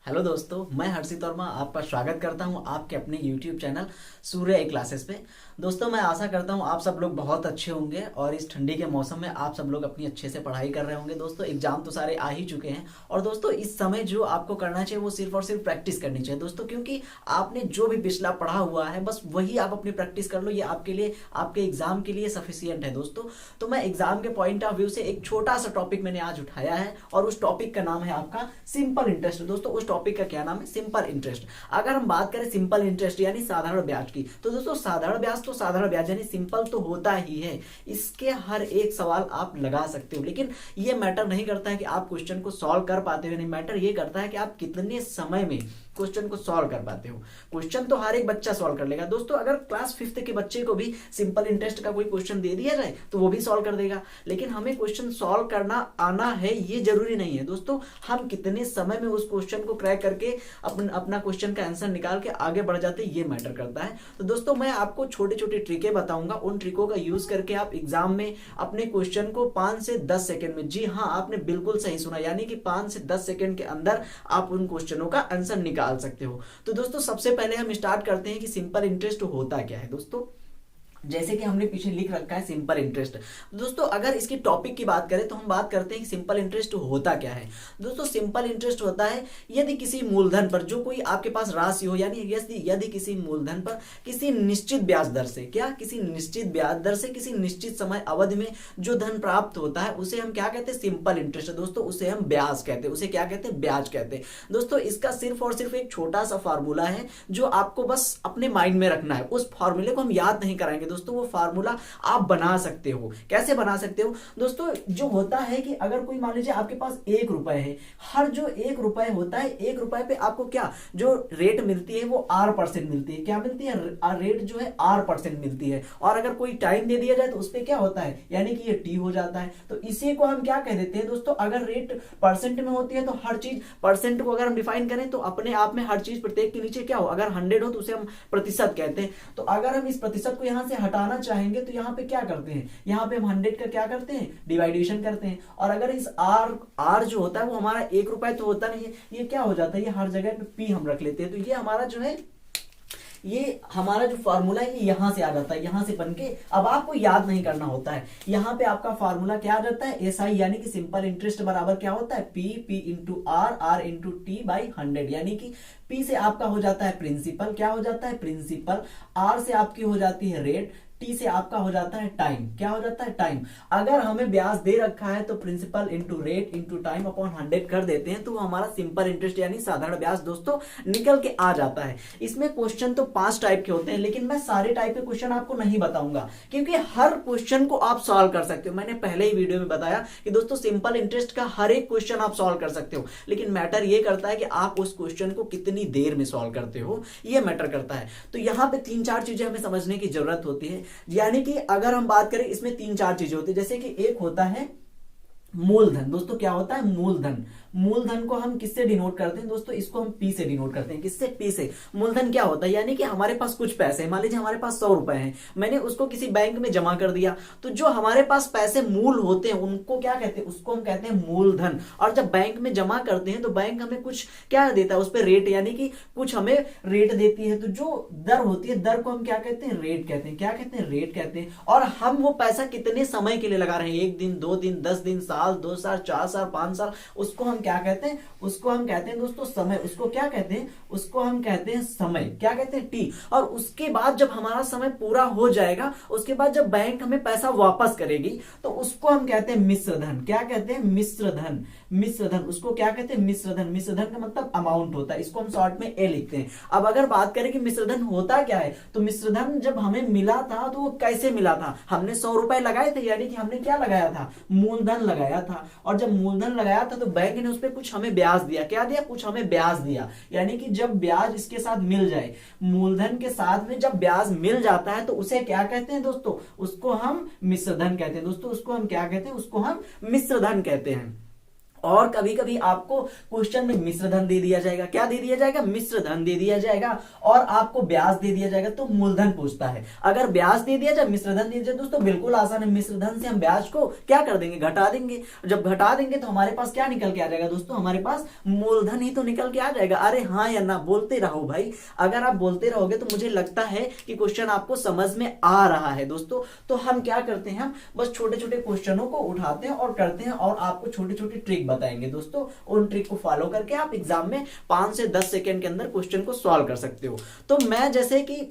Hello दोस्तों, मैं हर्षित वर्मा आपका स्वागत करता हूं आपके अपने YouTube चैनल सूर्य ई क्लासेस पे। दोस्तों, मैं आशा करता हूं आप सब लोग बहुत अच्छे होंगे और इस ठंडी के मौसम में आप सब लोग अपनी अच्छे से पढ़ाई कर रहे होंगे। दोस्तों, एग्जाम तो सारे आ ही चुके हैं और दोस्तों इस समय जो आपको करना चाहिए वो सिर्फ और सिर्फ प्रैक्टिस करनी चाहिए दोस्तों, क्योंकि आपने जो भी पिछला पढ़ा हुआ है बस वही आप अपनी प्रैक्टिस कर लो। ये आपके लिए, आपके एग्जाम के लिए सफिशियंट है दोस्तों। तो मैं एग्जाम के पॉइंट ऑफ व्यू से एक छोटा सा टॉपिक मैंने आज उठाया है और उस टॉपिक का नाम है आपका सिंपल इंटरेस्ट। दोस्तों, उस टॉपिक का क्या नाम है? Simple interest. अगर हम बात करें सिंपल इंटरेस्ट यानी साधारण ब्याज की, तो दोस्तों साधारण ब्याज तो साधारण ब्याज यानी सिंपल तो होता ही है। इसके हर एक सवाल आप लगा सकते हो, लेकिन ये मैटर नहीं करता है कि आप क्वेश्चन को सॉल्व कर पाते हो, नहीं। मैटर ये करता है कि आप कितने समय में क्वेश्चन को सॉल्व कर पाते हो। क्वेश्चन तो हर एक बच्चा सॉल्व कर लेगा दोस्तों। अगर क्लास 5th के बच्चे को भी सिंपल इंटरेस्ट का कोई क्वेश्चन दे दिया जाए तो वो भी सॉल्व कर देगा, लेकिन हमें क्वेश्चन सॉल्व करना आना है ये जरूरी नहीं है दोस्तों। हम कितने समय में उस क्वेश्चन को क्रैक करके अपना क्वेश्चन का आंसर निकाल के आगे बढ़ जाते हैं, ये मैटर करता है। तो दोस्तों, मैं आपको छोटे छोटे ट्रिकें बताऊंगा, उन ट्रिकों का यूज करके आप एग्जाम में अपने क्वेश्चन को 5 से 10 सेकंड में, जी हाँ आपने बिल्कुल सही सुना, यानी कि 5 से 10 सेकंड के अंदर आप उन क्वेश्चनों का आंसर निकाल सकते हो। तो दोस्तों, सबसे पहले हम स्टार्ट करते हैं कि सिंपल इंटरेस्ट होता क्या है। दोस्तों, जैसे कि हमने पीछे लिख रखा है सिंपल इंटरेस्ट। दोस्तों, अगर इसकी टॉपिक की बात करें तो हम बात करते हैं कि सिंपल इंटरेस्ट होता क्या है। दोस्तों, सिंपल इंटरेस्ट होता है यदि किसी मूलधन पर जो कोई आपके पास राशि हो, यानी यदि किसी मूलधन पर किसी निश्चित ब्याज दर से, क्या किसी निश्चित ब्याज दर से किसी निश्चित समय अवधि में जो धन प्राप्त होता है उसे हम क्या कहते हैं? Simple interest. दोस्तों, उसे हम ब्याज कहते हैं, उसे क्या कहते हैं? ब्याज कहते हैं। दोस्तों, इसका सिर्फ और सिर्फ एक छोटा सा फार्मूला है जो आपको बस अपने माइंड में रखना है। उस फार्मूले को हम याद नहीं कराएंगे दोस्तों, वो फार्मूला आप बना सकते हो। कैसे बना सकते हो दोस्तों? जो होता है कि अगर कोई मान लीजिए आपके पास 1 रुपए है, हर जो 1 रुपए होता है, 1 रुपए पे आपको क्या जो रेट मिलती है वो R% मिलती है। क्या मिलती है? रेट जो है R% मिलती है। और अगर कोई टाइम दे दिया जाए तो उस पर क्या होता है, यानी कि ये T हो जाता है। तो इसी को हम क्या कह देते हैं दोस्तों? अगर रेट परसेंट में होती है तो हर चीज परसेंट को अगर हम डिफाइन करें तो अपने आप में हर चीज प्रत्येक के नीचे क्या हो, अगर 100 हो तो उसे हम प्रतिशत कहते हैं। तो अगर हम इस प्रतिशत को यहां से हटाना चाहेंगे तो यहाँ पे क्या करते हैं, यहाँ पे हम 100 का क्या करते हैं? डिवाइडेशन करते हैं। और अगर इस R जो होता है वो हमारा 1 रुपए तो होता नहीं है, ये क्या हो जाता है, ये हर जगह पे P हम रख लेते हैं। तो ये हमारा जो है, ये हमारा जो फार्मूला है ये यहां से आ जाता है, यहां से बनके अब आपको याद नहीं करना होता है। यहां पे आपका फार्मूला क्या आ जाता है? SI यानी कि सिंपल इंटरेस्ट बराबर क्या होता है? P into R into T by 100, यानी कि P से आपका हो जाता है प्रिंसिपल, क्या हो जाता है? प्रिंसिपल। R से आपकी हो जाती है रेट, T से आपका हो जाता है टाइम। क्या हो जाता है? टाइम। अगर हमें ब्याज दे रखा है तो principal into rate into time upon 100 कर देते हैं तो हमारा सिंपल इंटरेस्ट यानी साधारण ब्याज दोस्तों निकल के आ जाता है। इसमें क्वेश्चन तो 5 टाइप के होते हैं, लेकिन मैं सारे टाइप के क्वेश्चन आपको नहीं बताऊंगा क्योंकि हर क्वेश्चन को आप सॉल्व कर सकते हो। मैंने पहले ही वीडियो में बताया कि दोस्तों सिंपल इंटरेस्ट का हर एक क्वेश्चन आप सॉल्व कर सकते हो, लेकिन मैटर ये करता है कि आप उस क्वेश्चन को कितनी देर में सॉल्व करते हो, ये मैटर करता है। तो यहाँ पे 3-4 चीजें हमें समझने की जरूरत होती है। यानी कि अगर हम बात करें इसमें 3-4 चीजें होती है, जैसे कि एक होता है मूलधन। दोस्तों, क्या होता है? मूलधन। मूलधन को हम किससे डिनोट करते हैं दोस्तों? इसको हम P से डिनोट करते हैं। किससे? P से। मूलधन क्या होता है? यानी कि हमारे पास कुछ पैसे हैं, मान लीजिए हमारे पास 100 रुपए हैं, मैंने उसको किसी बैंक में जमा कर दिया, तो जो हमारे पास पैसे मूल होते हैं उनको क्या कहते हैं? उसको हम कहते हैं मूलधन। और जब बैंक में जमा करते हैं तो बैंक हमें कुछ क्या देता है? उस पर रेट, यानी कि कुछ हमें रेट देती है। तो जो दर होती है, दर को हम क्या कहते हैं? रेट कहते हैं। क्या कहते हैं? रेट कहते हैं। और हम वो पैसा कितने समय के लिए लगा रहे हैं, 1 दिन, 2 दिन, 10 दिन, साल, 2 साल, 4 साल, 5 साल, उसको हम क्या कहते हैं? उसको हम कहते हैं दोस्तों समय। उसको क्या कहते हैं? उसको हम कहते हैं समय। क्या कहते हैं? T। और उसके बाद जब हमारा समय पूरा हो जाएगा, उसके बाद जब बैंक हमें पैसा वापस करेगी तो उसको हम कहते हैं मिश्र धन। क्या कहते हैं? मिश्र धन। मिश्र धन, उसको क्या कहते हैं? मिश्र धन। मिश्र धन का मतलब अमाउंट होता है, इसको हम शॉर्ट में A लिखते हैं। अब अगर बात करें कि मिश्र धन होता क्या है, तो मिश्र धन जब हमें मिला था तो वो कैसे मिला था? हमने 100 रुपए लगाए थे, यानी कि हमने क्या लगाया था? मूलधन लगाया था। और जब मूलधन लगाया था तो बैंक ने उस पर कुछ हमें ब्याज दिया। क्या दिया? कुछ हमें ब्याज दिया। यानी कि जब ब्याज इसके साथ मिल जाए, मूलधन के साथ में जब ब्याज मिल जाता है तो उसे क्या कहते हैं दोस्तों? उसको हम मिश्र धन कहते हैं। दोस्तों, उसको हम क्या कहते हैं? उसको हम मिश्र धन कहते हैं। और कभी कभी आपको क्वेश्चन में मिश्र धन दे दिया जाएगा। क्या दे दिया जाएगा? मिश्र धन दे दिया जाएगा। और आपको ब्याज दे दिया जाएगा तो मूलधन पूछता है। अगर ब्याज दे दिया जाए, मिश्र धन दे दिया जाए दोस्तों, बिल्कुल आसान है। मिश्र धन से हम ब्याज को क्या कर देंगे? घटा देंगे। जब घटा देंगे तो हमारे पास क्या निकल के आ जाएगा दोस्तों? हमारे पास मूलधन ही तो निकल के आ जाएगा। अरे हाँ या ना बोलते रहो भाई। अगर आप बोलते रहोगे तो मुझे लगता है कि क्वेश्चन आपको समझ में आ रहा है दोस्तों। तो हम क्या करते हैं, बस छोटे छोटे क्वेश्चनों को उठाते हैं और करते हैं और आपको छोटी छोटी ट्रिक बताएंगे दोस्तों। उन ट्रिक को फॉलो करके आप एग्जाम में 5 से 10 सेकंड के अंदर क्वेश्चन को सॉल्व कर सकते हो। तो मैं जैसे कि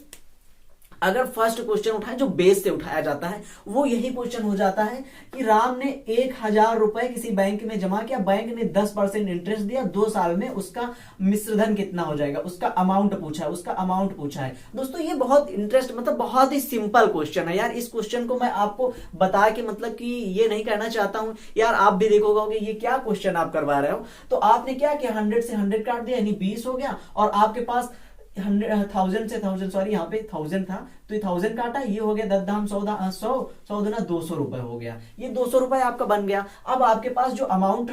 अगर फर्स्ट क्वेश्चन उठाएं जो बेस से उठाया जाता है, वो यही क्वेश्चन हो जाता है कि राम ने 1000 रुपए किसी बैंक में जमा किया, बैंक ने 10% इंटरेस्ट दिया, 2 साल में उसका मिश्रधन कितना हो जाएगा, उसका अमाउंट पूछा है, उसका अमाउंट पूछा है। दोस्तों ये बहुत इंटरेस्ट मतलब बहुत ही सिंपल क्वेश्चन है यार। इस क्वेश्चन को मैं आपको बता के मतलब कि ये नहीं कहना चाहता हूं यार, आप भी देखोगे ये क्या क्वेश्चन आप करवा रहे हो। तो आपने क्या किया, 100 से 100 काट दिया यानी 20 हो गया, और आपके पास 1000 से 1000 सॉरी यहाँ पे 1000 था तो ये 1000 काटा, ये हो गया 10 दाम 100 दुना 200 रुपए हो गया। ये 200 रुपए आपका बन गया। अब आपके पास जो अमाउंट,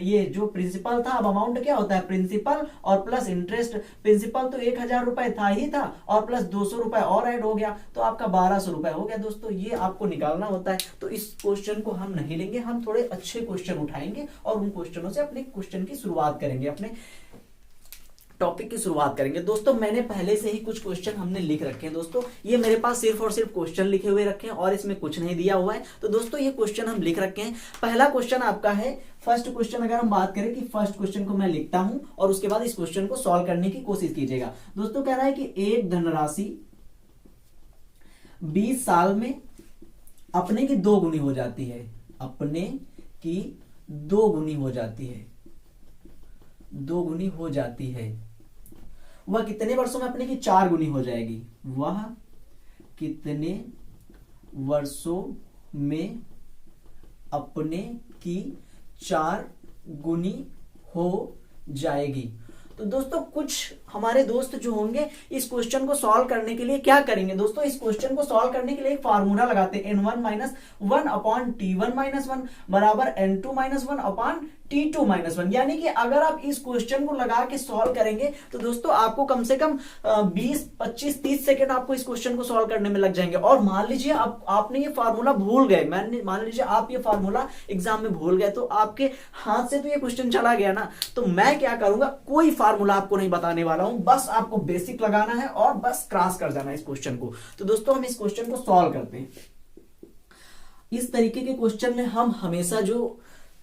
ये जो प्रिंसिपल था, अब अमाउंट क्या होता है? प्रिंसिपल और प्लस इंटरेस्ट। प्रिंसिपल तो 1000 रुपए था ही था और प्लस 200 रुपए और ऐड हो गया, तो आपका 1200 रुपए हो गया दोस्तों। ये आपको निकालना होता है। तो इस क्वेश्चन को हम नहीं लेंगे, हम थोड़े अच्छे क्वेश्चन उठाएंगे और उन क्वेश्चनों से अपने क्वेश्चन की शुरुआत करेंगे, अपने टॉपिक की शुरुआत करेंगे। दोस्तों मैंने पहले से ही कुछ क्वेश्चन हमने लिख रखे हैं दोस्तों। ये मेरे पास सिर्फ और सिर्फ क्वेश्चन लिखे हुए रखे हैं और इसमें कुछ नहीं दिया हुआ है। तो दोस्तों ये क्वेश्चन हम लिख रखे हैं। पहला क्वेश्चन आपका है, फर्स्ट क्वेश्चन अगर हम बात करें कि फर्स्ट क्वेश्चन को मैं लिखता हूं और उसके बाद इस क्वेश्चन को सॉल्व करने की कोशिश कीजिएगा। दोस्तों कह रहा है कि एक धनराशि 20 साल में अपने की 2 गुनी हो जाती है, अपने की 2 गुनी हो जाती है, 2 गुनी हो जाती है। वह कितने वर्षों में अपने की 4 गुनी हो जाएगी? वह कितने वर्षों में अपने की 4 गुनी हो जाएगी? तो दोस्तों कुछ हमारे दोस्त जो होंगे इस क्वेश्चन को सॉल्व करने के लिए क्या करेंगे दोस्तों, इस क्वेश्चन को सॉल्व करने के लिए एक फार्मूला लगाते हैं, n1 minus 1 upon t1 minus 1 बराबर n2 minus 1 upon t2 minus 1। यानी कि अगर आप इस क्वेश्चन को लगा के सॉल्व करेंगे तो दोस्तों आपको कम से कम 20, 25, 30 सेकंड आपको इस क्वेश्चन को सॉल्व करने में लग जाएंगे। और मान लीजिए आपने ये फार्मूला भूल गए, मान लीजिए आप ये फार्मूला एग्जाम में भूल गए, तो आपके हाथ से तो ये क्वेश्चन चला गया ना। तो मैं क्या करूंगा, कोई फार्मूला आपको नहीं बताने वाला हूं, बस आपको बेसिक लगाना है और बस क्रॉस कर जाना है इस क्वेश्चन को। तो दोस्तों हम इस क्वेश्चन को सॉल्व करते हैं। इस तरीके के क्वेश्चन में हम हमेशा जो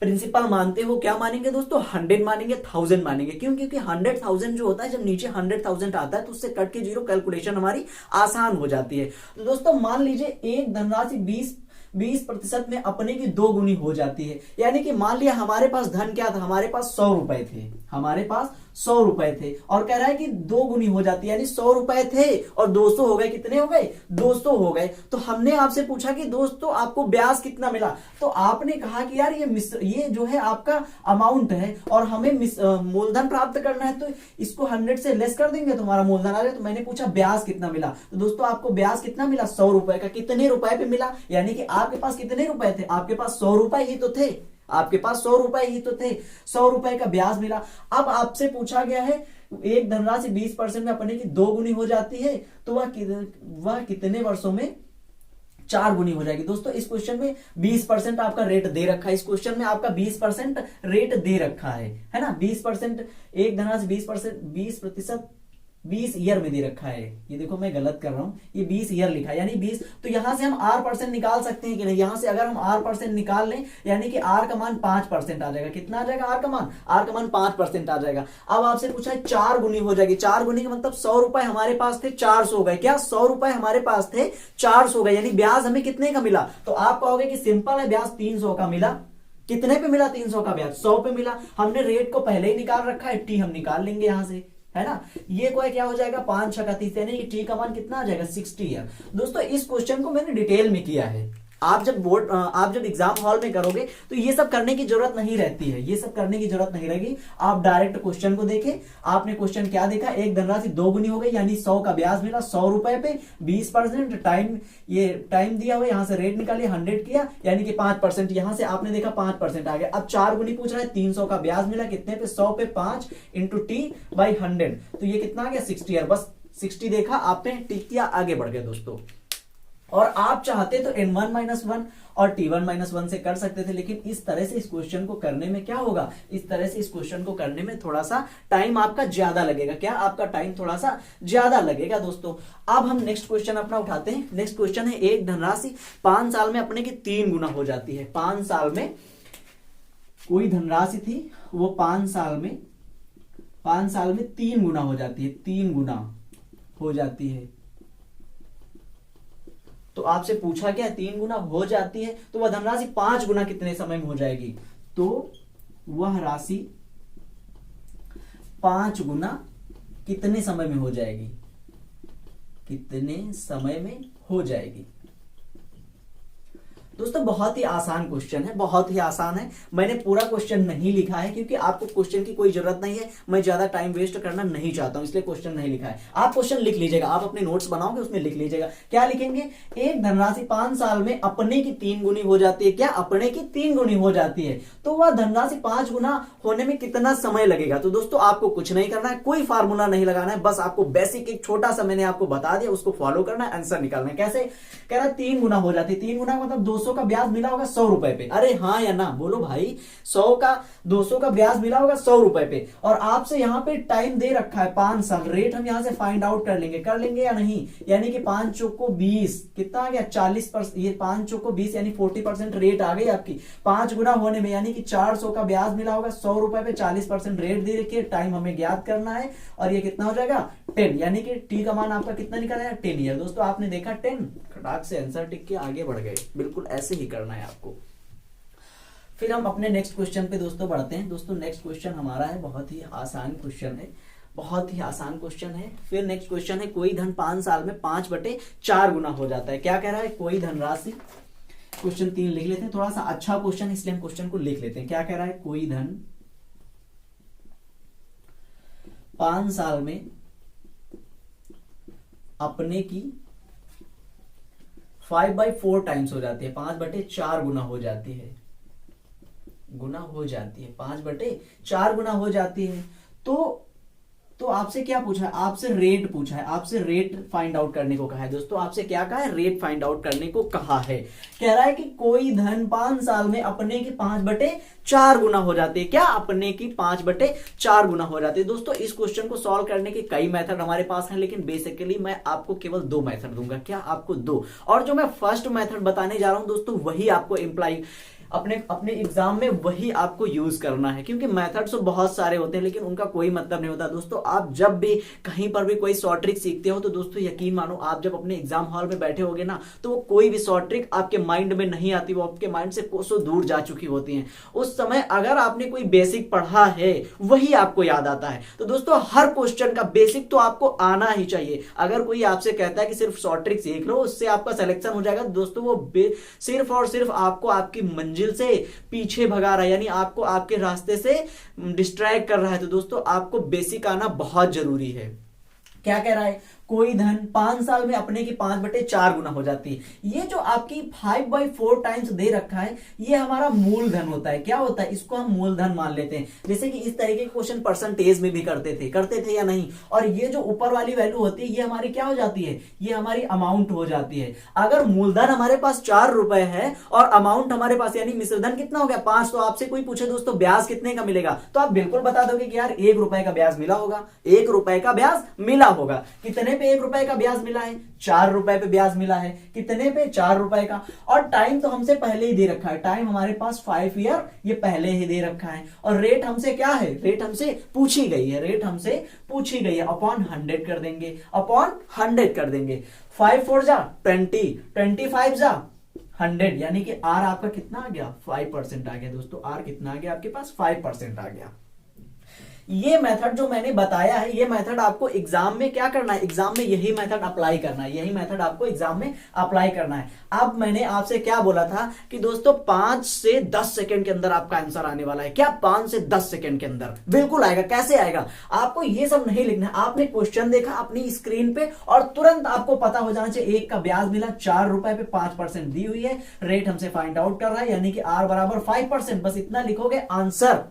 प्रिंसिपल मानते हो क्या मानेंगे दोस्तों? 100 मानेंगे, 1000 मानेंगे। क्यों? क्योंकि 100,000 जो होता है, जब नीचे 100,000 आता है तो उससे कट के 0 कैलकुलेशन हमारी आसान हो जाती है। तो दोस्तों मान लीजिए एक धनराशि 20% में अपने की 2 गुनी हो जाती है। यानी कि मान लिया हमारे पास धन क्या था, हमारे पास 100 रुपए थे, हमारे पास 100 रुपए थे और कह रहा है कि 2 गुनी हो जाती है, यानी 100 रुपए थे और 200 हो गए। कितने हो गए? 200 हो गए। तो हमने आपसे पूछा कि दोस्तों आपको ब्याज कितना मिला, तो आपने कहा कि यार ये जो है आपका अमाउंट है और हमें मूलधन प्राप्त करना है, तो इसको 100 से लेस कर देंगे तो हमारा मूलधन आ जाएगा। तो मैंने पूछा ब्याज कितना मिला, तो दोस्तों आपको ब्याज कितना मिला? 100 रुपए का। कितने रुपए पे मिला? यानी कि आपके पास कितने रुपए थे? आपके पास 100 रुपए ही तो थे, आपके पास 100 रुपए ही तो थे, 100 रुपए का ब्याज मिला। अब आपसे पूछा गया है एक धनराशि 20% में अपने की 2 गुनी हो जाती है, तो वह कितने वर्षों में 4 गुनी हो जाएगी। दोस्तों इस क्वेश्चन में 20% आपका रेट दे रखा है, इस क्वेश्चन में आपका 20% रेट दे रखा है ना। 20% एक धनराशि 20% 20 ईयर में दे रखा है। ये देखो मैं गलत कर रहा हूं, ये 20 ईयर लिखा है, यानी 20। तो यहां से हम r% निकाल सकते हैं कि नहीं? यहां से अगर हम r% निकाल लें यानी कि r का मान 5% आ जाएगा। कितना आ जाएगा? r का मान 5% आ जाएगा। अब आपसे पूछा है 4 गुनी हो जाएगी। 4 गुनी का मतलब 100 रुपए हमारे पास थे, 400 हो गए। क्या? 100 रुपए हमारे पास थे, 400 हो गए। यानी ब्याज हमें कितने का मिला? तो आप कहोगे कि सिंपल है, ब्याज 300 का मिला। कितने पे मिला? 300 का ब्याज 100 पे मिला। हमने रेट को पहले ही निकाल रखा है, टी हम निकाल लेंगे यहां से, है ना। ये कोई क्या हो जाएगा? 5 6 का 30, यानी कि टी का मान कितना आ जाएगा? 60 है। दोस्तों इस क्वेश्चन को मैंने डिटेल में किया है, आप जब एग्जाम हॉल में करोगे तो ये सब करने की जरूरत नहीं रहती है, ये सब करने की जरूरत नहीं रहेगी। आप डायरेक्ट क्वेश्चन को देखें, आपने क्वेश्चन क्या देखा, एक धनराशि 2 गुनी हो गई, यानी 100 का ब्याज मिला 100 रुपए पे 20%, टाइम ये टाइम दिया हुआ, यहां से रेट निकालिए 100 किया यानी कि 5%, यहां से आपने देखा 5% आ गया। अब 4 गुनी पूछ रहा है, 300 का ब्याज मिला, कितने पे 100 पे 5 इंटू T/100, तो ये कितना आ गया 60 यार, बस 60 देखा आपने, टिक किया, आगे बढ़ गए दोस्तों। और आप चाहते तो n1-1 और t1-1 से कर सकते थे, लेकिन इस तरह से इस क्वेश्चन को करने में क्या होगा, इस तरह से इस क्वेश्चन को करने में थोड़ा सा टाइम आपका ज्यादा लगेगा। क्या आपका टाइम थोड़ा सा ज्यादा लगेगा दोस्तों। अब हम नेक्स्ट क्वेश्चन अपना उठाते हैं। नेक्स्ट क्वेश्चन है, एक धनराशि 5 साल में अपने की 3 गुना हो जाती है। 5 साल में कोई धनराशि थी, वो 5 साल में 3 गुना हो जाती है, 3 गुना हो जाती है। तो आपसे पूछा क्या, 3 गुना हो जाती है, तो वह धनराशि 5 गुना कितने समय में हो जाएगी, तो वह राशि 5 गुना कितने समय में हो जाएगी, कितने समय में हो जाएगी। दोस्तों बहुत ही आसान क्वेश्चन है, बहुत ही आसान है। मैंने पूरा क्वेश्चन नहीं लिखा है क्योंकि आपको क्वेश्चन की कोई जरूरत नहीं है, मैं ज्यादा टाइम वेस्ट करना नहीं चाहता हूं, इसलिए क्वेश्चन नहीं लिखा है। आप क्वेश्चन लिख लीजिएगा, आप अपने नोट्स बनाओगे उसमें लिख लीजिएगा। क्या लिखेंगे, एक धनराशि 5 साल में अपने की 3 गुनी हो जाती है। क्या, अपने की 3 गुनी हो जाती है, तो वह धनराशि 5 गुना होने में कितना समय लगेगा। तो दोस्तों आपको कुछ नहीं करना है, कोई फार्मूला नहीं लगाना है, बस आपको बेसिक एक छोटा सा मैंने आपको बता दिया, उसको फॉलो करना है, आंसर निकालना है। कैसे कह रहा है, 3 गुना हो जाती है, 3 गुना मतलब 200 का ब्याज मिला होगा 100 रुपए पे। अरे हाँ या ना बोलो भाई, 200 का ब्याज मिला होगा 100 रुपए पे, और आपसे यहाँ पे टाइम दे रखा है 5 साल। रेट हम यहाँ से फाइंड आउट कर लेंगे या नहीं, यानी कि 5 चौको 20 कितना आ गया 40%, ये 5 चौको 20 यानी 40% रेट आ गई आपकी 5 गुना होने में, यानी कि 400 का ब्याज मिला होगा 100 रुपए पे, 40% रेट दे रखी है, टाइम हमें ज्ञात करना है, और ये कितना हो जाएगा 10, यानी कि टी का मान आपका कितना निकल आया 10 ईयर। दोस्तों आपने देखा 10, खटाक से आंसर टिक के आगे बढ़ गए, बिल्कुल ऐसे ही करना है आपको। फिर हम अपने नेक्स्ट क्वेश्चन पे दोस्तों बढ़ते हैं। दोस्तों नेक्स्ट क्वेश्चन हमारा है, बहुत ही आसान क्वेश्चन है, बहुत ही आसान क्वेश्चन है। फिर नेक्स्ट क्वेश्चन है, कोई धन 5 साल में 5/4 गुना हो जाता है। क्या कह रहा है, कोई धनराशि, क्वेश्चन 3 लिख लेते हैं, थोड़ा सा अच्छा क्वेश्चन इसलिए हम क्वेश्चन को लिख लेते हैं। क्या कह रहा है, कोई धन 5 साल में अपने की 5/4 टाइम्स हो जाती है, 5/4 गुना हो जाती है, 5/4 गुना हो जाती है। तो आपसे क्या पूछा है, आपसे रेट पूछा है, आपसे रेट फाइंड आउट करने को कहा है। दोस्तों आपसे क्या कहा है, रेट फाइंड आउट करने को कहा है। कह रहा है कि कोई धन 5 साल में अपने की 5/4 गुना हो जाती है। क्या, अपने की 5/4 गुना हो जाती है। दोस्तों इस क्वेश्चन को सॉल्व करने के कई मेथड हमारे पास हैं, लेकिन बेसिकली मैं आपको केवल 2 मेथड दूंगा। क्या, आपको 2, और जो मैं फर्स्ट मेथड बताने जा रहा हूं दोस्तों, वही आपको इम्प्लाई अपने एग्जाम में वही आपको यूज करना है, क्योंकि मेथड्स तो बहुत सारे होते हैं लेकिन उनका कोई मतलब नहीं होता। दोस्तों आप जब भी कहीं पर भी कोई शॉर्ट ट्रिक सीखते हो तो दोस्तों यकीन मानो, आप जब अपने एग्जाम हॉल में बैठे होगे ना, तो वो कोई भी शॉर्ट ट्रिक आपके माइंड में नहीं आती, वो आपके माइंड से कोसों दूर जा चुकी होती हैं। उस समय अगर आपने कोई बेसिक पढ़ा है वही आपको याद आता है। तो दोस्तों हर क्वेश्चन का बेसिक तो आपको आना ही चाहिए। अगर कोई आपसे कहता है कि सिर्फ शॉर्ट ट्रिक सीख लो उससे आपका सिलेक्शन हो जाएगा, दोस्तों वो सिर्फ और सिर्फ आपको आपकी मंजिल से पीछे भगा रहा है, यानी आपको आपके रास्ते से डिस्ट्रैक्ट कर रहा है। तो दोस्तों आपको बेसिक आना बहुत जरूरी है। क्या कह रहा है, कोई धन 5 साल में अपने की 5/4 गुना हो जाती है। ये जो आपकी 5/4 टाइम्स दे रखा है, ये हमारा मूलधन होता है। क्या होता है, इसको हम मूलधन मान लेते हैं। जैसे कि इस तरीके के क्वेश्चन परसेंटेज में भी करते थे या नहीं। और ये जो ऊपर वाली वैल्यू होती है, ये हमारी क्या हो जाती है, ये हमारी अमाउंट हो जाती है। अगर मूलधन हमारे पास 4 रुपए है और अमाउंट हमारे पास यानी मिश्रधन कितना हो गया 5, तो आपसे कोई पूछे दोस्तों ब्याज कितने का मिलेगा, तो आप बिल्कुल बता दोगे कि यार 1 रुपए का ब्याज मिला होगा, 1 रुपए का ब्याज मिला होगा। कितने पे 1 रुपए का ब्याज मिला है, 4 रुपए पे ब्याज मिला है। कितने पे, 4 रुपए का। और टाइम तो हमसे पहले ही दे रखा है, टाइम हमारे पास 5 ईयर ये पहले ही दे रखा है। और रेट हमसे क्या है, रेट हमसे पूछी गई है, रेट हमसे पूछी गई है, अपॉन 100 कर देंगे, अपॉन 100 कर देंगे। 5 4 जा 20, 25 जा 100, यानी कि आर आपका कितना आ गया 5% आ गया। दोस्तों आर कितना आ गया आपके पास 5% आ गया। ये मेथड जो मैंने बताया है, ये मेथड आपको एग्जाम में क्या करना है, एग्जाम में यही मेथड अप्लाई करना है, यही मेथड आपको एग्जाम में अप्लाई करना है। अब मैंने आपसे क्या बोला था कि दोस्तों 5 से 10 सेकंड के अंदर आपका आंसर आने वाला है। क्या 5 से 10 सेकंड के अंदर बिल्कुल आएगा। कैसे आएगा, आपको ये सब नहीं लिखना है। आपने क्वेश्चन देखा अपनी स्क्रीन पे और तुरंत आपको पता हो जाना चाहिए एक का ब्याज मिला 4 रुपए पे 5% दी हुई है, रेट हमसे फाइंड आउट कर रहा है, यानी कि R बराबर 5%। बस इतना लिखोगे आंसर।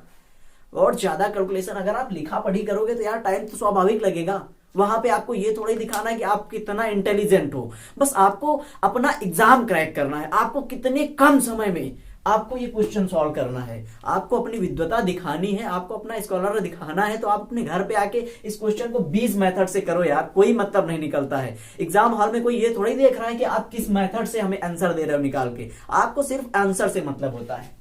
और ज्यादा कैलकुलेशन अगर आप लिखा पढ़ी करोगे तो यार टाइम तो स्वाभाविक लगेगा। वहां पे आपको ये थोड़ा ही दिखाना है कि आप कितना इंटेलिजेंट हो, बस आपको अपना एग्जाम क्रैक करना है। आपको कितने कम समय में आपको ये क्वेश्चन सॉल्व करना है, आपको अपनी विद्वता दिखानी है, आपको अपना स्कॉलर दिखाना है। तो आप अपने घर पे आके इस क्वेश्चन को 20 मेथड से करो यार, कोई मतलब नहीं निकलता है। एग्जाम हॉल में कोई ये थोड़ा ही देख रहा है कि आप किस मेथड से हमें आंसर दे रहे हो निकाल के, आपको सिर्फ आंसर से मतलब होता है।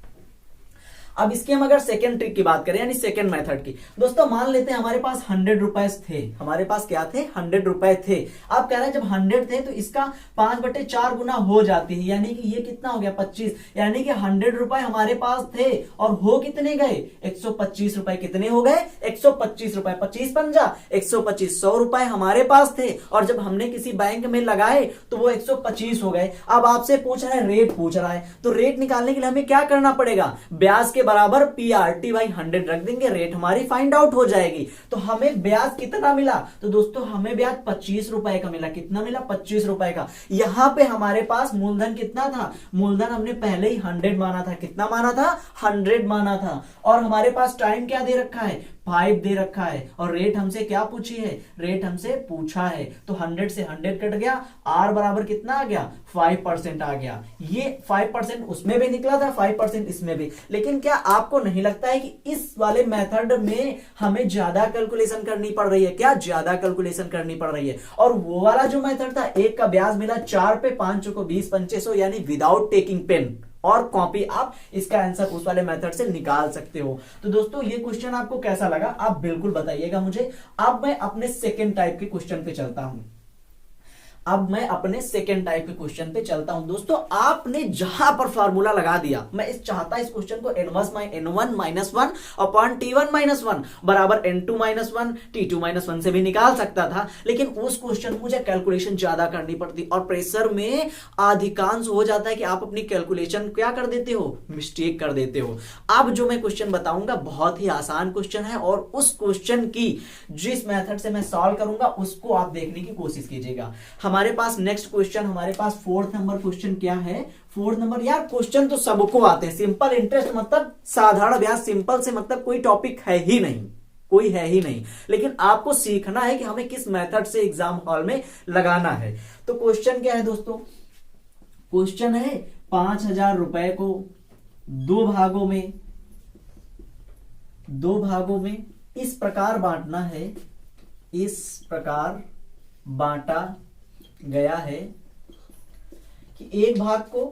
अब इसकी हम अगर सेकंड ट्रिक की बात करें, यानी सेकंड मेथड की, दोस्तों मान लेते हैं हमारे पास 100 रुपए थे। हमारे पास क्या थे, 100 रुपए थे। आप कह रहे हैं जब 100 थे तो इसका 5/4 गुना हो जाती है, यानी कि ये कितना हो गया 25, यानी कि 100 रुपए हमारे पास थे और हो कितने गए 125 रुपए। कितने हो गए 125 रुपए, 25 पंजा 125, 100 रुपए हमारे पास थे और जब हमने किसी बैंक में लगाए तो वो 125 हो गए। अब आपसे पूछ रहा है, रेट पूछ रहा है, तो रेट निकालने के लिए हमें क्या करना पड़ेगा, ब्याज के बराबर PRT/100 रख देंगे, रेट हमारी फाइंड आउट हो जाएगी। तो हमें ब्याज कितना मिला, तो दोस्तों हमें ब्याज 25 रुपए का मिला। कितना मिला 25 रुपए का। यहां पे हमारे पास मूलधन कितना था, मूलधन हमने पहले ही 100 माना था। कितना माना था 100 माना था। और हमारे पास टाइम क्या दे रखा है 5 दे रखा है और रेट हमसे क्या पूछी है, रेट हमसे पूछा है। तो 100 से 100 कट गया, R बराबर कितना आ गया 5% आ गया। ये 5% उसमें भी निकला था, 5% इसमें भी। लेकिन क्या आपको नहीं लगता है कि इस वाले मेथड में हमें ज्यादा कैलकुलेशन करनी पड़ रही है, क्या ज्यादा कैलकुलेशन करनी पड़ रही है। और वो वाला जो मेथड था, एक का ब्याज मिला 4 पे 5 को 20 2500, यानी विदाउट टेकिंग पेन और कॉपी, आप इसका आंसर उस वाले मेथड से निकाल सकते हो। तो दोस्तों ये क्वेश्चन आपको कैसा लगा आप बिल्कुल बताइएगा मुझे। अब मैं अपने सेकेंड टाइप के क्वेश्चन पे चलता हूं। अब मैं अपने सेकेंड टाइप के क्वेश्चन पे चलता हूं। दोस्तों आपने जहां पर फार्मूला लगा दिया, मैं चाहता इस क्वेश्चन को n1 minus 1 upon t1 minus 1 बराबर n2 माइनस 1 t2 माइनस 1 से भी निकाल सकता था, लेकिन उस क्वेश्चन मुझे कैलकुलेशन ज्यादा करनी पड़ती और प्रेशर में अधिकांश हो जाता है कि आप अपनी कैलकुलेशन क्या कर देते हो, मिस्टेक कर देते हो। अब जो मैं क्वेश्चन बताऊंगा बहुत ही आसान क्वेश्चन है और उस क्वेश्चन की जिस मेथड से मैं सॉल्व करूंगा उसको आप देखने की कोशिश कीजिएगा। हमारे पास नेक्स्ट क्वेश्चन, हमारे पास 4th नंबर क्वेश्चन क्या है, 4th नंबर। यार क्वेश्चन तो सबको आते हैं, सिंपल इंटरेस्ट मतलब साधारण ब्याज, सिंपल से मतलब कोई टॉपिक है ही नहीं, कोई है ही नहीं। लेकिन आपको सीखना है कि हमें किस मेथड से एग्जाम हॉल में लगाना है। तो क्वेश्चन क्या है दोस्तों, क्वेश्चन है 5000 रुपए को दो भागों में इस प्रकार बांटना है, इस प्रकार बांटा गया है कि एक भाग को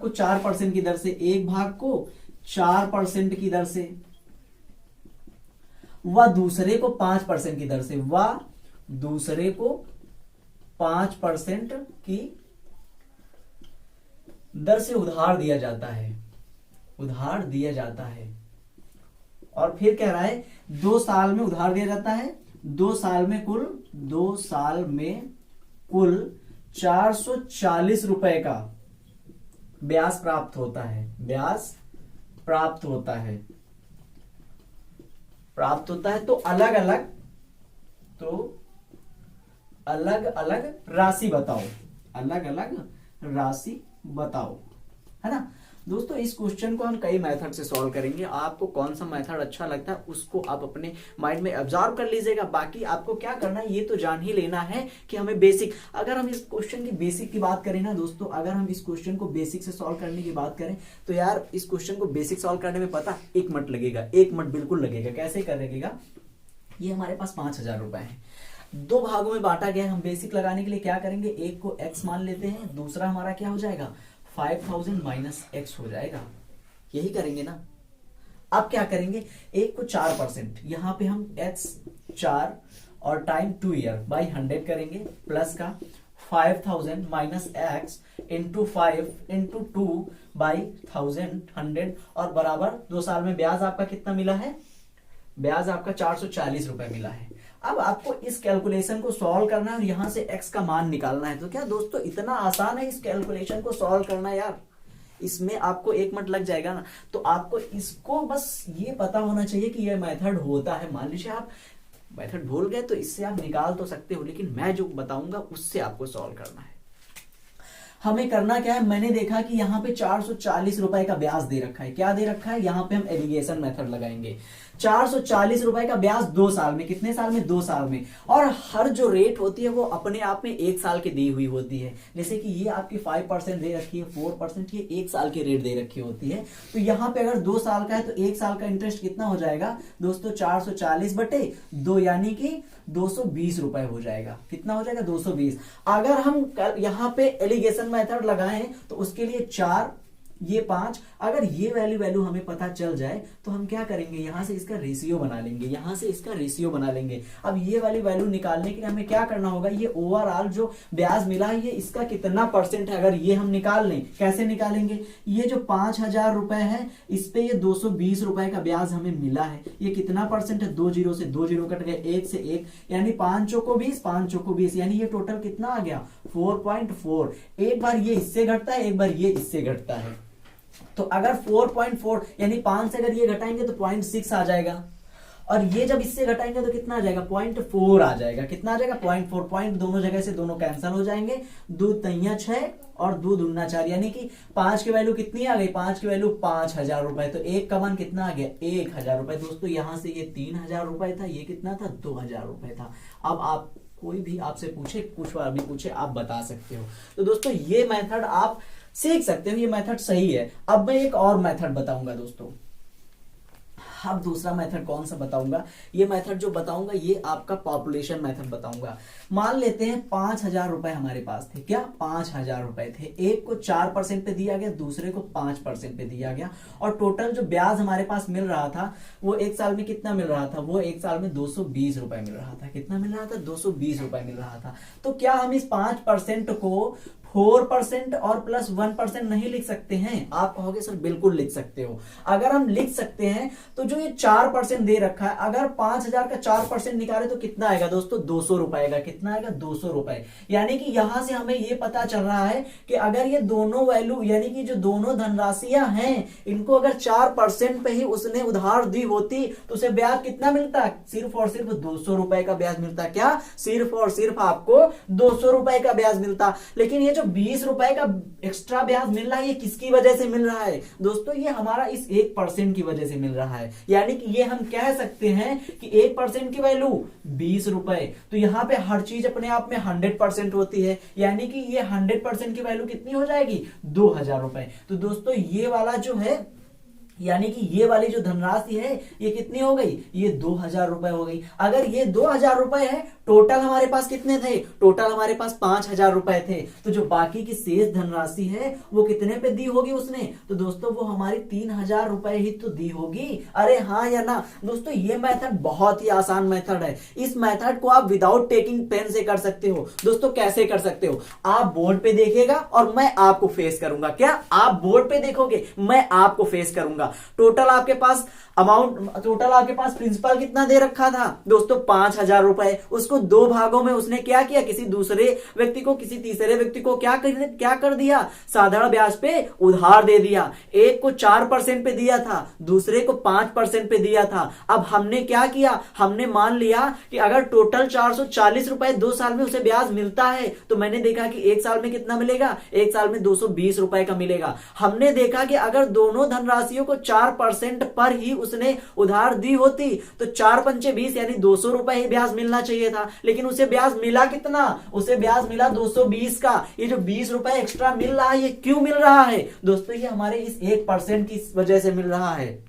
4% की दर से, एक भाग को 4% की दर से, व दूसरे को 5% की दर से, व दूसरे को 5% की दर से उधार दिया जाता है, उधार दिया जाता है। और फिर कह रहा है 2 साल में उधार दिया जाता है, 2 साल में कुल 440 रुपए का ब्याज प्राप्त होता है, ब्याज प्राप्त होता है। तो अलग अलग राशि बताओ, अलग अलग राशि बताओ, है ना। दोस्तों इस क्वेश्चन को हम कई मेथड से सॉल्व करेंगे, आपको कौन सा मेथड अच्छा लगता है उसको आप अपने माइंड में ऑब्जर्व कर लीजिएगा। बाकी आपको क्या करना है ये तो जान ही लेना है कि हमें बेसिक, अगर हम इस क्वेश्चन की बेसिक की बात करें ना दोस्तों, अगर हम इस क्वेश्चन को बेसिक से सॉल्व करने की बात करें तो यार इस क्वेश्चन को बेसिक सॉल्व करने में पता 1 मिनट लगेगा, 1 मिनट बिल्कुल लगेगा। कैसे करेगा, ये हमारे पास 5000 रुपए है, 2 भागों में बांटा गया है। हम बेसिक लगाने के लिए क्या करेंगे, एक को x मान लेते हैं, दूसरा हमारा क्या हो जाएगा 5000 माइनस x हो जाएगा, यही करेंगे ना। अब क्या करेंगे, एक को 4%, यहां पे हम x 4 और टाइम 2 ईयर बाई 100 करेंगे, प्लस का 5000 माइनस एक्स इंटू 5 इंटू 2/1000 और बराबर 2 साल में ब्याज आपका कितना मिला है, ब्याज आपका 440 रुपए मिला है। अब आपको इस कैलकुलेशन को सॉल्व करना है और यहां से x का मान निकालना है। तो क्या दोस्तों इतना आसान है इस कैलकुलेशन को सॉल्व करना यार, इसमें आपको 1 मिनट लग जाएगा ना। तो आपको इसको बस ये पता होना चाहिए कि ये मेथड होता है। मान लीजिए आप मेथड भूल गए तो इससे आप निकाल तो सकते हो, लेकिन मैं जो बताऊंगा उससे आपको सॉल्व करना है। हमें करना क्या है, मैंने देखा कि यहाँ पे 440 रुपए का ब्याज दे रखा है। क्या दे रखा है, यहाँ पे हम एलिगेशन मेथड लगाएंगे। 440 रुपए का ब्याज 2 साल में, कितने साल में, 2 साल में। और हर जो रेट होती है वो अपने आप में 1 साल की दी हुई होती है। जैसे कि ये आपकी 5% दे रखी है, 4% ये 1 साल की रेट दे रखी होती है। तो यहाँ पे अगर 2 साल का है तो 1 साल का इंटरेस्ट कितना हो जाएगा दोस्तों, 440 बटे 2 यानी कि 220 रुपए हो जाएगा। कितना हो जाएगा, 220। अगर हम यहाँ पे एलिगेशन मेथड लगाएं तो उसके लिए 4 ये 5, अगर ये वैल्यू हमें पता चल जाए तो हम क्या करेंगे, यहां से इसका रेशियो बना लेंगे, यहां से इसका रेशियो बना लेंगे। अब ये वाली वैल्यू निकालने के लिए हमें क्या करना होगा, ये ओवरऑल जो ब्याज मिला है ये इसका कितना परसेंट है, अगर ये हम निकाल लें। कैसे निकालेंगे, ये जो 5000 रुपए है इस पे ये 220 रुपए का ब्याज हमें मिला है, ये कितना परसेंट है, 2 जीरो से 2 जीरो कट गए, 1 से 1 यानी 5 चौको 20, 5 चौको 20 यानी ये टोटल कितना आ गया 4.4। एक बार ये इससे घटता है, एक बार ये इससे घटता है। तो अगर 4.4 यानी 5 से अगर ये घटाएंगे तो 0.6 आ जाएगा, और ये जब इससे घटाएंगे तो कितना आ जाएगा, 0.4 आ जाएगा। कितना आ जाएगा, 0.4। पॉइंट दोनों जगह से दोनों कैंसिल हो जाएंगे, 2 तिया 6 और 2 दूना 4 यानी कि 5 की वैल्यू कितनी आ गई, 5 की वैल्यू 5000 रुपए। तो एक का मान कितना आ गया, 1000 रुपए। दोस्तों यहां से ये 3000 रुपए था, ये कितना था, 2000 रुपए था। अब आप कोई भी आपसे पूछे, कुछ बार भी पूछे, आप बता सकते हो। तो दोस्तों ये मेथड आप सीख सकते हो, ये मेथड सही है। अब मैं एक और मेथड बताऊंगा दोस्तों। अब दूसरा मेथड कौन सा बताऊंगा, ये मेथड जो बताऊंगा ये आपका पॉपुलेशन मेथड बताऊंगा। मान लेते हैं 5000 रुपए हमारे पास थे, क्या 5000 रुपए थे। एक को 4% पे दिया गया, दूसरे को 5% पे दिया गया, और टोटल जो ब्याज हमारे पास मिल रहा था वो 1 साल में कितना मिल रहा था, वो 1 साल में 220 रुपए मिल रहा था। कितना मिल रहा था, 220 रुपए मिल रहा था। तो क्या हम इस 5% को 4% और प्लस 1% नहीं लिख सकते हैं? आप कहोगे सर बिल्कुल लिख सकते हो। अगर हम लिख सकते हैं तो जो ये 4% दे रखा है, अगर 5000 का 4% निकाले तो कितना आएगा दोस्तों, 200 रुपए आएगा। कितना आएगा, 200 रुपए। यानी कि यहां से हमें ये पता चल रहा है कि अगर ये दोनों वैल्यू यानी कि जो दोनों धनराशियां हैं इनको अगर 4% पे ही उसने उधार दी होती तो उसे ब्याज कितना मिलता, सिर्फ और सिर्फ 200 रुपए का ब्याज मिलता। क्या, सिर्फ और सिर्फ आपको 200 रुपए का ब्याज मिलता। लेकिन ये 20 रुपए का एक्स्ट्रा ब्याज मिल रहा है, ये किसकी वजह से मिल रहा है दोस्तों, ये हमारा इस 1% की वजह से मिल रहा है। यानी कि ये हम कह सकते हैं कि 1% की वैल्यू 20 रुपए। तो यहां पे हर चीज अपने आप में 100% होती है, यानी कि ये 100% की वैल्यू कितनी हो जाएगी, 2000 रुपए। तो दोस्तों ये वाला जो है यानी कि ये वाली जो धनराशि है ये कितनी हो गई, ये 2000 रुपए हो गई। अगर ये 2000 रुपए है, टोटल हमारे पास कितने थे, टोटल हमारे पास 5000 रुपए थे, तो जो बाकी की शेष धनराशि है वो कितने पे दी होगी उसने, तो दोस्तों वो हमारी 3000 रुपए ही तो दी होगी। अरे हाँ या ना दोस्तों, ये मेथड बहुत ही आसान मेथड है। इस मेथड को आप विदाउट टेकिंग पेन से कर सकते हो। दोस्तों कैसे कर सकते हो, आप बोर्ड पे देखिएगा और मैं आपको फेस करूंगा। क्या, आप बोर्ड पे देखोगे, मैं आपको फेस करूंगा। टोटल आपके पास अमाउंट, टोटल आपके पास प्रिंसिपल कितना दे रखा था दोस्तों, 5000 रुपए। उसको 2 भागों में उसने क्या किया, किसी दूसरे व्यक्ति को, किसी तीसरे व्यक्ति को क्या कर दिया, साधारण ब्याज पे उधार दे दिया। एक को 4% पे दिया था, दूसरे को 5% पे दिया था। अब हमने क्या किया, हमने मान लिया कि अगर टोटल 440 रुपए 2 साल में उसे ब्याज मिलता है तो मैंने देखा कि 1 साल में कितना मिलेगा, 1 साल में 220 रुपए का मिलेगा। हमने देखा कि अगर दोनों धनराशियों को 4% पर ही उसने उधार दी होती तो 4 पंचे 20 यानी 200 रुपए ही ब्याज मिलना चाहिए था। लेकिन उसे ब्याज मिला कितना, उसे ब्याज मिला 220 का। ये जो 20 रुपए एक्स्ट्रा मिल रहा है ये क्यों मिल रहा है दोस्तों, ये हमारे इस 1% की वजह से मिल रहा है।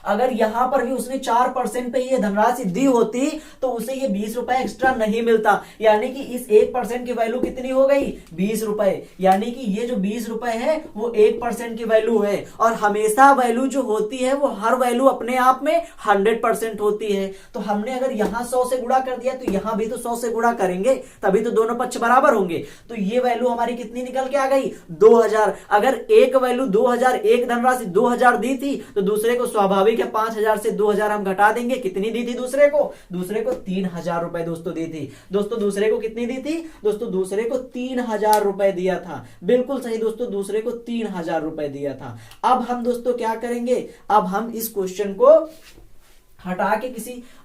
अगर यहां पर भी उसने 4% पे ये धनराशि दी होती तो उसे ये 20 रुपए एक्स्ट्रा नहीं मिलता, यानी कि इस 1% की वैल्यू कितनी हो गई, 20 रुपए। यानी कि ये जो 20 रुपए है वो 1% की वैल्यू है, और हमेशा वैल्यू जो होती है वो हर वैल्यू अपने आप में 100% होती है। तो हमने अगर यहां 100 से गुणा कर दिया तो यहां भी तो 100 से गुणा करेंगे, तभी तो दोनों पक्ष बराबर होंगे। तो ये वैल्यू हमारी कितनी निकल के आ गई, 2000। अगर एक वैल्यू 2000, एक धनराशि 2000 दी थी तो दूसरे को स्वाभाविक है 5000 से 2000 हम घटा देंगे। कितनी दी थी दूसरे को, दूसरे को 3000 रुपए दोस्तों दी थी। दोस्तों दूसरे को कितनी दी थी, दोस्तों दूसरे को 3000 रुपए दिया था। बिल्कुल सही दोस्तों, दूसरे को 3000 रुपए दिया था। अब हम दोस्तों क्या करेंगे, अब हम इस क्वेश्चन को हटा के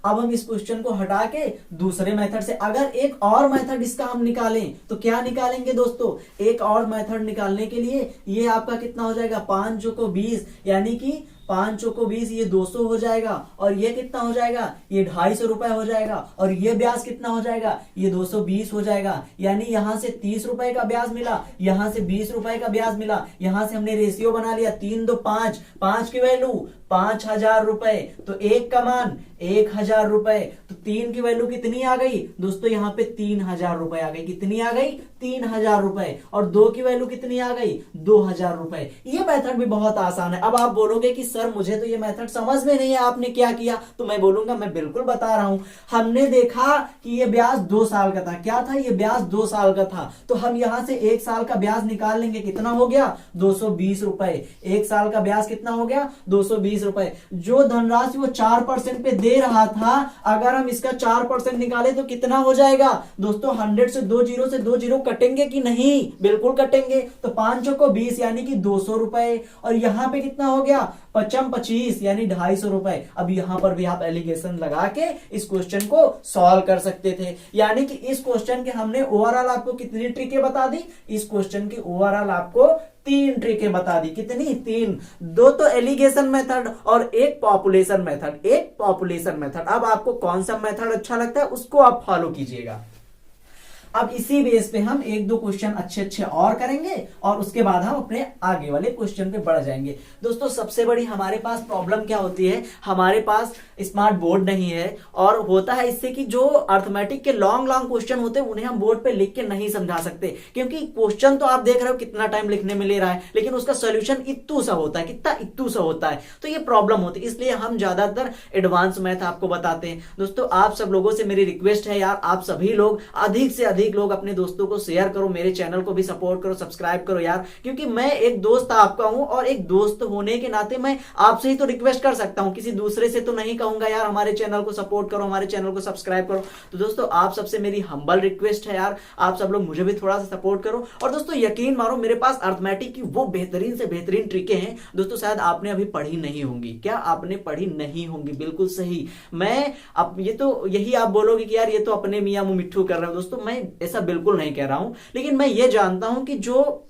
अब हम इस क्वेश्चन को हटा के दूसरे मेथड से अगर एक और मेथड इसका हम निकालें तो क्या निकालेंगे दोस्तों, एक और मेथड निकालने के लिए ये आपका कितना हो जाएगा, 5 चौको 20, यानी कि 5 चौको 20 ये 200 हो जाएगा, और ये कितना हो जाएगा, ये 250 रुपए हो जाएगा, और ये ब्याज कितना हो जाएगा, ये 220 हो जाएगा। यानी यहां से 30 रुपए का ब्याज मिला, यहां से 20 रुपए का ब्याज मिला, यहां से हमने रेशियो बना लिया 3 2 5, 5 की वैल्यू 5000 रुपए, तो 1 का मान 1000 रुपए, तो 3 की वैल्यू कितनी आ गई दोस्तों, यहाँ पे 3000 रुपए आ गई। कितनी आ गई, 3000 रुपए, और 2 की वैल्यू कितनी आ गई, 2000 रुपए। ये मेथड भी बहुत आसान है। अब आप बोलोगे कि सर मुझे तो ये मेथड समझ में नहीं है, आपने क्या किया, तो मैं बोलूंगा मैं बिल्कुल बता रहा हूं। हमने देखा कि ये ब्याज 2 साल का था, क्या था, ये ब्याज 2 साल का था, तो हम यहां से 1 साल का ब्याज निकाल लेंगे। कितना हो गया, 220 रुपए। 1 साल का ब्याज कितना हो गया, 220 रुपए। जो धनराशि वो 4% पे दे रहा था, अगर हम इसका 4% निकाले तो कितना हो जाएगा दोस्तों, 100 से 2 जीरो कटेंगे कि नहीं, बिल्कुल कटेंगे। तो 5 को 20 यानी कि 200 रुपए, और यहां पे कितना हो गया, 25 यानी 250 रुपए। अब यहां पर भी आप एलिगेशन लगा के इस क्वेश्चन को सॉल्व कर सकते थे। यानी कि इस क्वेश्चन के हमने ओवरऑल आपको कितनी ट्रिकें बता दी, इस क्वेश्चन की ओवरऑल आपको 3 ट्रिकें बता दी। कितनी, 3। 2 तो एलिगेशन मेथड और एक पॉपुलेशन मेथड। अब आपको कौन सा मेथड अच्छा लगता है उसको आप फॉलो कीजिएगा। अब इसी बेस पे हम 1-2 क्वेश्चन अच्छे और करेंगे, और उसके बाद हम अपने आगे वाले क्वेश्चन पे बढ़ जाएंगे। दोस्तों सबसे बड़ी हमारे पास प्रॉब्लम क्या होती है, हमारे पास स्मार्ट बोर्ड नहीं है, और होता है इससे कि जो अर्थमेटिक के लॉन्ग क्वेश्चन होते हैं उन्हें हम बोर्ड पे लिख के नहीं समझा सकते, क्योंकि क्वेश्चन तो आप देख रहे हो कितना टाइम लिखने में ले रहा है, लेकिन उसका सोल्यूशन इत्तू सा होता है, कितना इत्तू सा होता है, तो ये प्रॉब्लम होती है। इसलिए हम ज्यादातर एडवांस मैथ आपको बताते हैं। दोस्तों आप सब लोगों से मेरी रिक्वेस्ट है यार, आप सभी लोग अधिक से अधिक लोग अपने दोस्तों को शेयर करो, मेरे चैनल को भी सपोर्ट करो, सब्सक्राइब करो यार, क्योंकि मैं एक दोस्त आपका हूं, और एक दोस्त होने के नाते मैं आपसे ही तो रिक्वेस्ट कर सकता हूं, किसी दूसरे से तो नहीं कहूंगा यार हमारे चैनल को सपोर्ट करो, हमारे चैनल को सब्सक्राइब करो। तो दोस्तों आप सबसे मेरी हम्बल रिक्वेस्ट है यार, आप सब लोग मुझे भी थोड़ा सा सपोर्ट करो। और दोस्तों यकीन मानो, मेरे पास अर्थमेटिक की वो बेहतरीन से बेहतरीन ट्रिकें हैं दोस्तों, शायद आपने अभी पढ़ी नहीं होंगी। क्या आपने पढ़ी नहीं होंगी, बिल्कुल सही। मैं अब ये तो यही आप बोलोगे कि यार ये तो अपने मियां मुंह मिट्ठू कर रहे हो। दोस्तों मैं ऐसा बिल्कुल नहीं कह रहा हूं, लेकिन मैं ये जानता हूं कि जो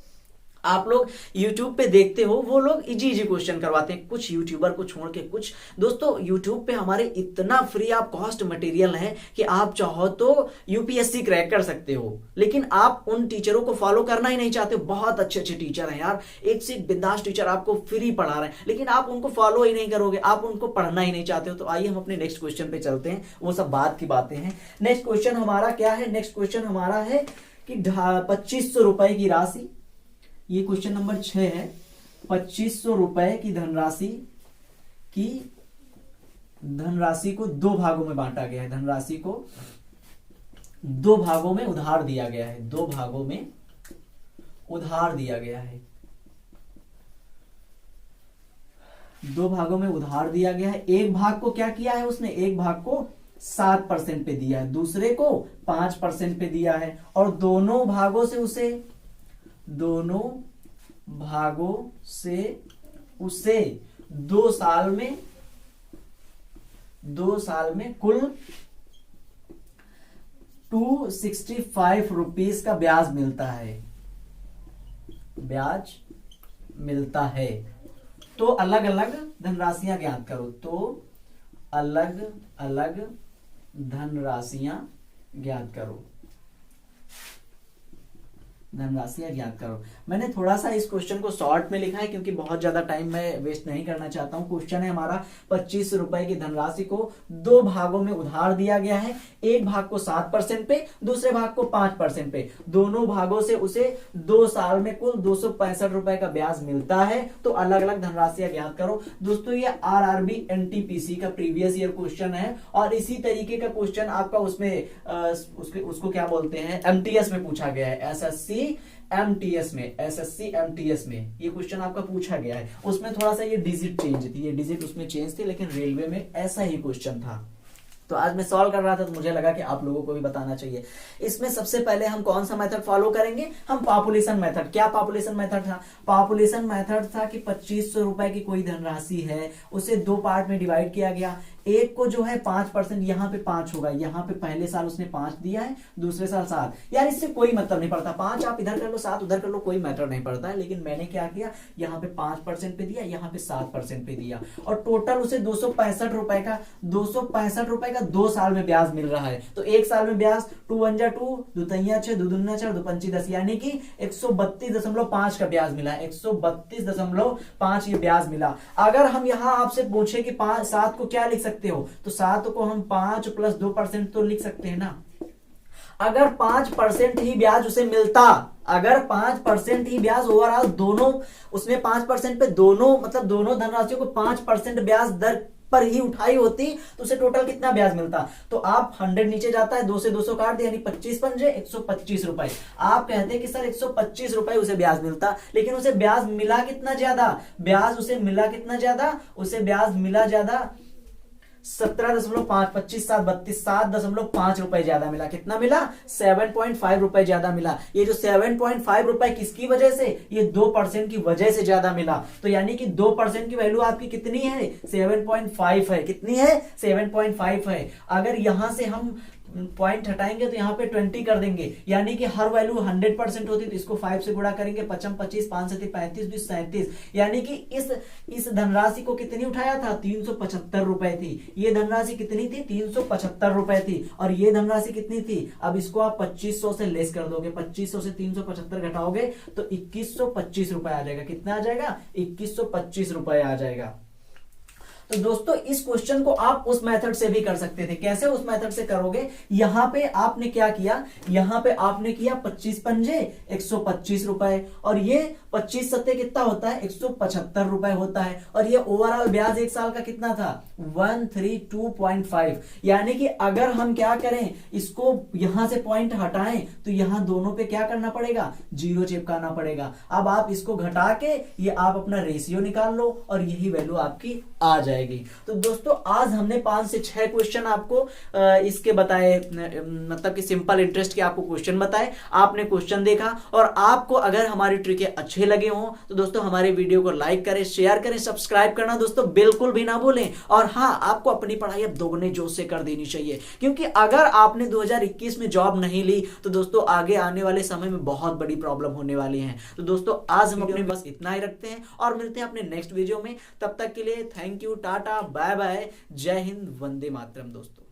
आप लोग YouTube पे देखते हो वो लोग इजी क्वेश्चन करवाते हैं, कुछ यूट्यूबर को छोड़ के। कुछ दोस्तों YouTube पे हमारे इतना फ्री ऑफ कॉस्ट मटेरियल है कि आप चाहो तो UPSC क्रैक कर सकते हो, लेकिन आप उन टीचरों को फॉलो करना ही नहीं चाहते हो। बहुत अच्छे टीचर हैं यार, एक से एक बिंदास टीचर आपको फ्री पढ़ा रहे हैं, लेकिन आप उनको फॉलो ही नहीं करोगे, आप उनको पढ़ना ही नहीं चाहते हो। तो आइए हम अपने नेक्स्ट क्वेश्चन पे चलते हैं, वो सब बात की बातें हैं। नेक्स्ट क्वेश्चन हमारा क्या है, नेक्स्ट क्वेश्चन हमारा है कि 2500 रुपए की राशि, ये क्वेश्चन नंबर 6 है। 2500 रुपए की धनराशि को 2 भागों में बांटा गया है। धनराशि को 2 भागों में उधार दिया गया है, 2 भागों में उधार दिया गया है, 2 भागों में उधार दिया गया है। एक भाग को क्या किया है उसने, एक भाग को 7% पे दिया है, दूसरे को 5% पे दिया है, और दोनों भागों से उसे 2 साल में कुल 265 रुपीस का ब्याज मिलता है। तो अलग अलग धनराशियां ज्ञात करो, तो अलग अलग धनराशियां ज्ञात करो। धनराशि ज्ञात करो। मैंने थोड़ा सा इस क्वेश्चन को शॉर्ट में लिखा है क्योंकि बहुत ज्यादा टाइम मैं वेस्ट नहीं करना चाहता हूं। क्वेश्चन है हमारा 25 रुपए की धनराशि को दो भागों में उधार दिया गया है। एक भाग को 7% पे, दूसरे भाग को 5% पे। दोनों भागों से उसे 2 साल में कुल 265 रुपए का ब्याज मिलता है। तो अलग अलग धनराशि ज्ञात करो। दोस्तों ये आरआरबी एनटीपीसी का प्रीवियस ईयर क्वेश्चन है और इसी तरीके का क्वेश्चन आपका उसमें उसको क्या बोलते हैं, एमटीएस में पूछा गया है। एसएससी एमटीएस में ये क्वेश्चन आपका पूछा गया है। उसमें थोड़ा सा ये डिजिट चेंज थी, ये डिजिट उसमें चेंज थी, लेकिन रेलवे में ऐसा ही क्वेश्चन था। तो आज मैं सॉल्व कर रहा था तो मुझे लगा कि आप लोगों को भी बताना चाहिए। इसमें सबसे पहले हम कौन सा मेथड फॉलो करेंगे, हम पॉपुलेशन मेथड। क्या पॉपुलेशन मेथड था? पॉपुलेशन मेथड था कि 2500 रुपए की कोई धनराशि है, उसे 2 पार्ट में डिवाइड किया गया। एक को जो है 5%, यहाँ पे 5 होगा, यहाँ पे पहले साल उसने 5 दिया है, दूसरे साल 7। यार इससे कोई मतलब नहीं पड़ता, 5 आप इधर कर लो 7 उधर कर लो, कोई मैटर नहीं पड़ता है। लेकिन मैंने क्या किया, यहाँ पे 5% पे दिया, यहाँ पे 7% पे दिया और टोटल उसे 265 रुपए का 2 साल में ब्याज मिल रहा है। तो एक साल में ब्याज 2 1 जा 2, 2 3 जा 6, 2 2 जा 4, 2 5 10, यानी कि 132.5 का ब्याज मिला। 132.5 ये ब्याज मिला। अगर हम यहाँ आपसे पूछे कि 7 को क्या लिख सकते हो, तो 7 को हम 5 + 2% तो लिख सकते हैं ना। अगर 5% ही ब्याज उसे मिलता, अगर 5% ही ब्याज ओवरऑल दोनों उसमें 5% पे दोनों मतलब दोनों धनराशियों को 5% ब्याज दर पर ही उठाई होती तो उसे टोटल कितना ब्याज मिलता। तो आप 100 नीचे जाता है, 2 से 200 काट दिया, यानी 25 पंजे 125 रुपए। आप कहते हैं कि सर 125 रुपए उसे ब्याज मिलता, लेकिन उसे ब्याज मिला कितना ज्यादा, उसे ब्याज मिला ज्यादा 17.5, 25 7 32, 7.5 रुपए ज्यादा मिला। कितना मिला? 7.5 रुपए ज्यादा मिला। ये जो 7.5 रुपए किसकी वजह से, ये 2% की वजह से ज्यादा मिला। तो यानी कि 2% की वैल्यू आपकी कितनी है, 7.5 है। कितनी है? 7.5 है। अगर यहां से हम पॉइंट हटाएंगे तो यहाँ पे 20 कर देंगे, यानी कि हर वैल्यू 100% होती, तो इसको 5 से गुणा करेंगे, 55 25 5 7 35 20 37, यानी कि इस धनराशि को कितनी उठाया था, 375 रुपए थी। ये धनराशि कितनी थी, 375 रुपए थी। और ये धनराशि कितनी थी, अब इसको आप 2500 से लेस कर दोगे, 2500 से 375 घटाओगे तो 2125 रुपए आ जाएगा। कितना आ जाएगा? 2125 रुपए आ जाएगा। तो दोस्तों इस क्वेश्चन को आप उस मेथड से भी कर सकते थे। कैसे उस मेथड से करोगे, यहां पे आपने क्या किया, यहां पे आपने किया 25 पंजे 125 रुपए और ये 25 सत्ते कितना होता है, 175 रुपए होता है। और ये ओवरऑल ब्याज एक साल का कितना था, 132.5। यानी कि अगर हम क्या करें, इसको यहां से पॉइंट हटाएं तो यहां दोनों पे क्या करना पड़ेगा, 0 चिपकाना पड़ेगा। अब आप इसको घटा के ये आप अपना रेशियो निकाल लो और यही वैल्यू आपकी आ जाएगी। तो दोस्तों आज हमने 5 से 6 क्वेश्चन आपको इसके बताए, मतलब कि सिंपल इंटरेस्ट के आपको क्वेश्चन बताए। आपने क्वेश्चन देखा और आपको अगर हमारी ट्रिकें अच्छे लगे हों तो दोस्तों हमारे वीडियो को लाइक करें, शेयर करें, सब्सक्राइब करना दोस्तों बिल्कुल भी ना भूलें। और हाँ, आपको अपनी पढ़ाई अब दोगुने जोश से कर देनी चाहिए, क्योंकि अगर आपने 2021 में जॉब नहीं ली तो दोस्तों आगे आने वाले समय में बहुत बड़ी प्रॉब्लम होने वाली है। तो दोस्तों आज हम अपने बस इतना ही रखते हैं और मिलते हैं अपने नेक्स्ट वीडियो में। तब तक के लिए thank you, tata, bye bye, जय हिंद, वंदे मातरम दोस्तों।